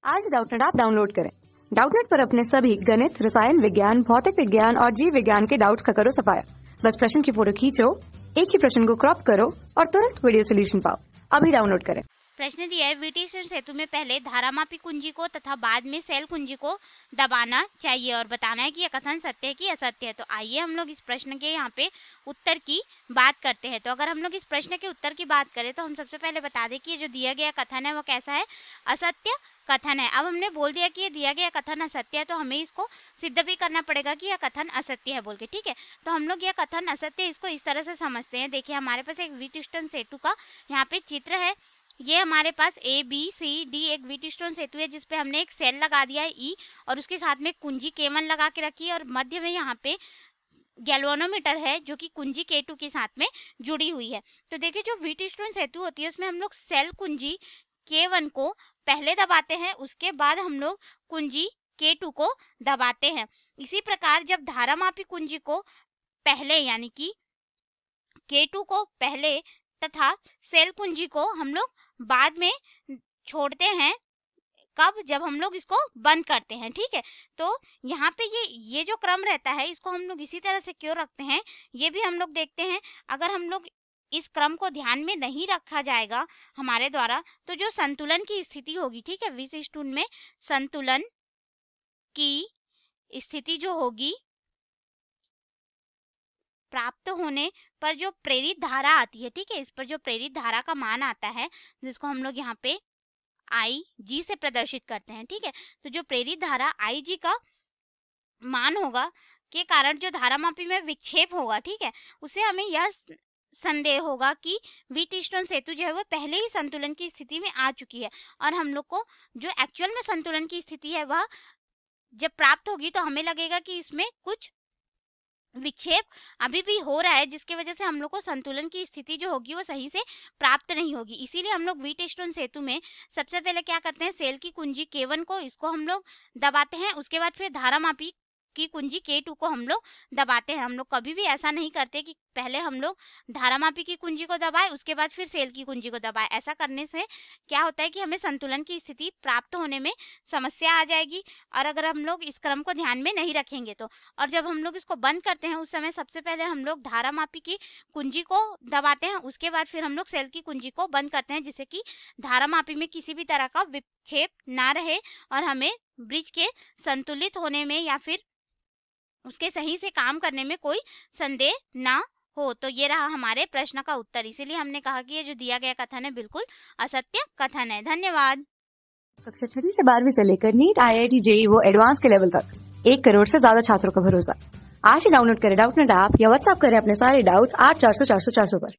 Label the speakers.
Speaker 1: आज Doubtnut app download करें। Doubtnut पर अपने सभी गणित, रसायन विज्ञान, भौतिक विज्ञान और जीव विज्ञान के डाउट्स का करो सफाया। बस प्रश्न की फोटो खींचो, एक ही प्रश्न को क्रॉप करो और तुरंत वीडियो सोल्यूशन पाओ। अभी डाउनलोड करें।
Speaker 2: प्रश्न दिया है, विटिस्टन सेतु में पहले धारामापी कुंजी को तथा बाद में सेल कुंजी को दबाना चाहिए और बताना है कि यह कथन सत्य है कि असत्य है। तो आइए हम लोग इस प्रश्न के यहाँ पे उत्तर की बात करते हैं। तो अगर हम लोग इस प्रश्न के उत्तर की बात करें तो हम सबसे पहले बता दें कि ये जो दिया गया कथन है वो कैसा है, असत्य कथन है। अब हमने बोल दिया कि ये दिया गया कथन असत्य है, तो हमें इसको सिद्ध भी करना पड़ेगा कि यह कथन असत्य है बोल के, ठीक है। तो हम लोग यह कथन असत्य इसको इस तरह से समझते हैं। देखिए, हमारे पास एक विटिस्टन सेतु का यहाँ पे चित्र है। ये हमारे पास ABCD एक विटिस्टोन सेतु है जिसपे हमने एक सेल लगा दिया है E और उसके साथ में कुंजी K1 लगा के रखी है और मध्य में यहाँ पे गैल्वेनोमीटर है जो कि कुंजी K2 के साथ में जुड़ी हुई है। तो देखिए, जो विटिस्टोन सेतु होती है उसमें हम लोग सेल कुंजी K1 को पहले दबाते हैं, उसके बाद हम लोग कुंजी K2 को दबाते हैं। इसी प्रकार जब धारामापी कुंजी को पहले यानी कि K2 को पहले तथा सेल कुंजी को हम लोग बाद में छोड़ते हैं, कब? जब हम लोग इसको बंद करते हैं, ठीक है। तो यहाँ पे ये जो क्रम रहता है इसको हम लोग इसी तरह से क्यों रखते हैं ये भी हम लोग देखते हैं। अगर हम लोग इस क्रम को ध्यान में नहीं रखा जाएगा हमारे द्वारा तो जो संतुलन की स्थिति होगी, ठीक है, विटिस्टोन में संतुलन की स्थिति जो होगी प्राप्त होने पर जो प्रेरित धारा आती है, ठीक है, इस पर जो प्रेरित धारा का मान आता है जिसको हम लोग यहाँ पे IG से प्रदर्शित करते हैं, ठीक है। तो जो प्रेरित धारा IG का मान होगा के कारण जो धारामापी में विक्षेप होगा, ठीक है, उससे हमें यह संदेह होगा कि विटिस्टोन सेतु जो है वो पहले ही संतुलन की स्थिति में आ चुकी है और हम लोग को जो एक्चुअल में संतुलन की स्थिति है वह जब प्राप्त होगी तो हमें लगेगा कि इसमें कुछ विक्षेप अभी भी हो रहा है जिसकी वजह से हम लोग को संतुलन की स्थिति जो होगी वो सही से प्राप्त नहीं होगी। इसीलिए हम लोग विटिस्टोन सेतु में सबसे पहले क्या करते हैं, सेल की कुंजी K1 को इसको हम लोग दबाते हैं, उसके बाद फिर धारामापी की कुंजी K2 को हम लोग दबाते हैं। हम लोग कभी भी ऐसा नहीं करते कि पहले हम लोग धारामापी की कुंजी को दबाए उसके बाद फिर सेल की कुंजी को दबाए। ऐसा करने से क्या होता है कि हमें संतुलन की स्थिति प्राप्त होने में समस्या आ जाएगी और अगर हम लोग इस क्रम को ध्यान में नहीं रखेंगे तो। और जब हम लोग इसको बंद करते हैं उस समय सबसे पहले हम लोग धारामापी की कुंजी को दबाते हैं, उसके बाद फिर हम लोग सेल की कुंजी को बंद करते हैं जिससे कि धारामापी में किसी भी तरह का विक्षेप ना रहे और हमें ब्रिज के संतुलित होने में या फिर उसके सही से काम करने में कोई संदेह ना हो। तो ये रहा हमारे प्रश्न का उत्तर। इसीलिए हमने कहा कि ये जो दिया गया कथन है बिल्कुल असत्य कथन है। धन्यवाद।
Speaker 1: कक्षा 6 से 12वीं से लेकर नीट, IIT, JEE वो एडवांस के लेवल तक 1 करोड़ से ज्यादा छात्रों का भरोसा। आज ही डाउनलोड करें डाउटनेट ऐप या व्हाट्सएप करें अपने सारे डाउट्स 8400 400 400 पर।